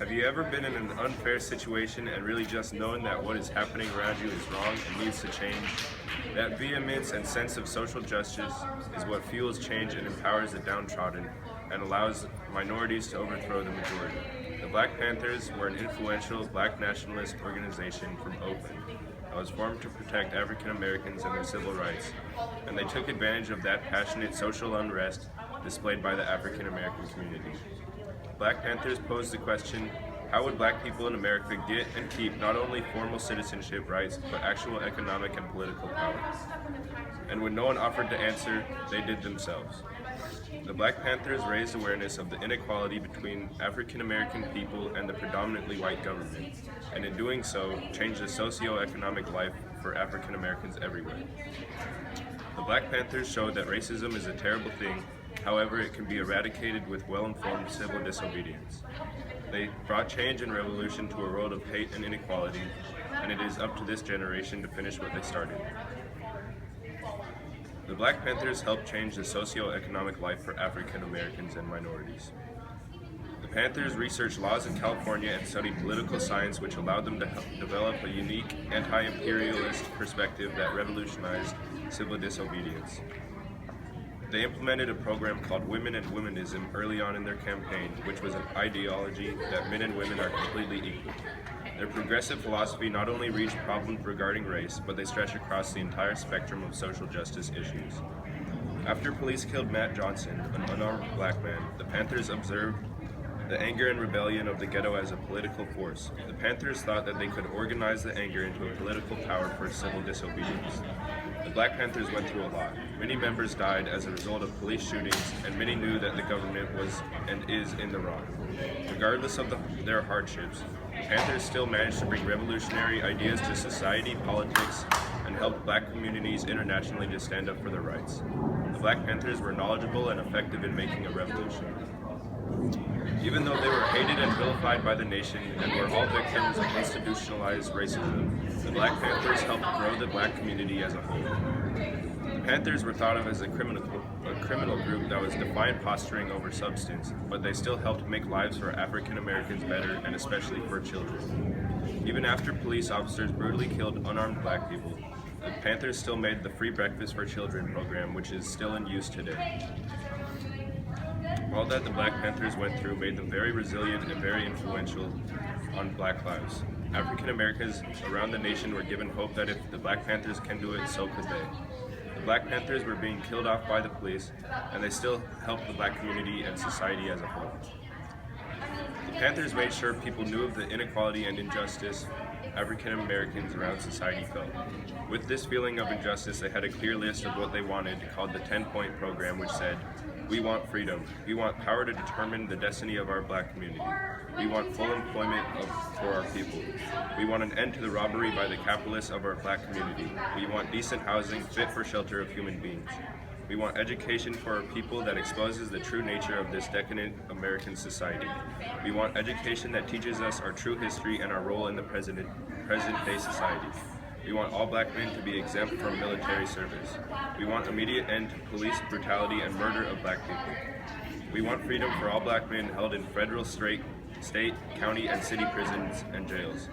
Have you ever been in an unfair situation and really just known that what is happening around you is wrong and needs to change? That vehemence and sense of social justice is what fuels change and empowers the downtrodden and allows minorities to overthrow the majority. The Black Panthers were an influential black nationalist organization from Oakland that was formed to protect African Americans and their civil rights, and they took advantage of that passionate social unrest displayed by the African American community. Black Panthers posed the question, how would black people in America get and keep not only formal citizenship rights, but actual economic and political power? And when no one offered to answer, they did themselves. The Black Panthers raised awareness of the inequality between African American people and the predominantly white government, and in doing so, changed the socio-economic life for African Americans everywhere. The Black Panthers showed that racism is a terrible thing. However, it can be eradicated with well-informed civil disobedience. They brought change and revolution to a world of hate and inequality, and it is up to this generation to finish what they started. The Black Panthers helped change the socio-economic life for African Americans and minorities. The Panthers researched laws in California and studied political science, which allowed them to develop a unique anti-imperialist perspective that revolutionized civil disobedience. They implemented a program called Women and Womanism early on in their campaign, which was an ideology that men and women are completely equal. Their progressive philosophy not only reached problems regarding race, but they stretch across the entire spectrum of social justice issues. After police killed Matt Johnson, an unarmed black man, the Panthers observed the anger and rebellion of the ghetto as a political force. The Panthers thought that they could organize the anger into a political power for civil disobedience. The Black Panthers went through a lot. Many members died as a result of police shootings, and many knew that the government was and is in the wrong. Regardless of their hardships, the Panthers still managed to bring revolutionary ideas to society, politics, and helped black communities internationally to stand up for their rights. The Black Panthers were knowledgeable and effective in making a revolution. Even though they were hated and vilified by the nation and were all victims of institutionalized racism, the Black Panthers helped grow the black community as a whole. The Panthers were thought of as a criminal group that was defiant posturing over substance, but they still helped make lives for African Americans better, and especially for children. Even after police officers brutally killed unarmed black people, the Panthers still made the Free Breakfast for Children program, which is still in use today. All that the Black Panthers went through made them very resilient and very influential on black lives. African Americans around the nation were given hope that if the Black Panthers can do it, so could they. The Black Panthers were being killed off by the police, and they still helped the black community and society as a whole. The Panthers made sure people knew of the inequality and injustice African Americans around society felt. With this feeling of injustice, they had a clear list of what they wanted, called the 10-point program, which said, we want freedom. We want power to determine the destiny of our black community. We want full employment for our people. We want an end to the robbery by the capitalists of our black community. We want decent housing fit for shelter of human beings. We want education for our people that exposes the true nature of this decadent American society. We want education that teaches us our true history and our role in the present-day society. We want all black men to be exempt from military service. We want immediate end to police brutality and murder of black people. We want freedom for all black men held in federal, state, county, and city prisons and jails.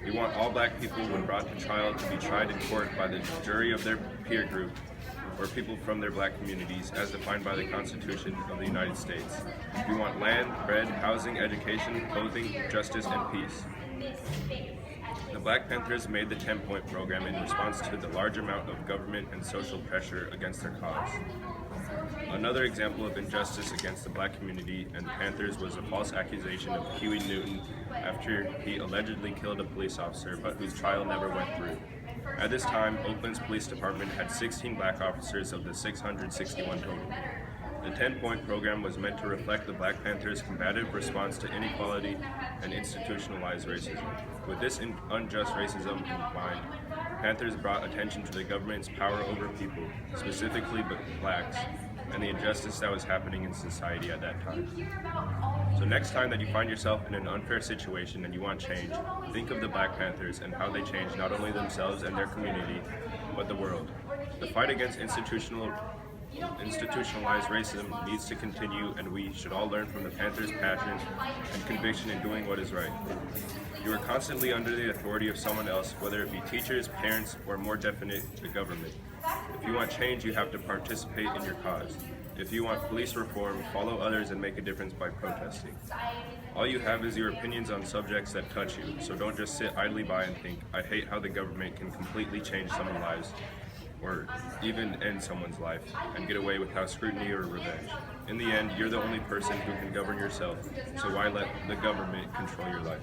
We want all black people, when brought to trial, to be tried in court by the jury of their peer group or people from their black communities, as defined by the Constitution of the United States. We want land, bread, housing, education, clothing, justice, and peace. The Black Panthers made the 10-point program in response to the large amount of government and social pressure against their cause. Another example of injustice against the black community and the Panthers was a false accusation of Huey Newton after he allegedly killed a police officer, but whose trial never went through. At this time, Oakland's police department had 16 black officers of the 661 total. The 10-point program was meant to reflect the Black Panthers' combative response to inequality and institutionalized racism. With this unjust racism in mind, Panthers brought attention to the government's power over people, specifically blacks, and the injustice that was happening in society at that time. So next time that you find yourself in an unfair situation and you want change, think of the Black Panthers and how they changed not only themselves and their community, but the world. The fight against institutional Institutionalized racism needs to continue, and we should all learn from the Panthers' passion and conviction in doing what is right. You are constantly under the authority of someone else, whether it be teachers, parents, or more definite, the government. If you want change, you have to participate in your cause. If you want police reform, follow others and make a difference by protesting. All you have is your opinions on subjects that touch you, so don't just sit idly by and think, I hate how the government can completely change someone's lives, or even end someone's life, and get away without scrutiny or revenge. In the end, you're the only person who can govern yourself, so why let the government control your life?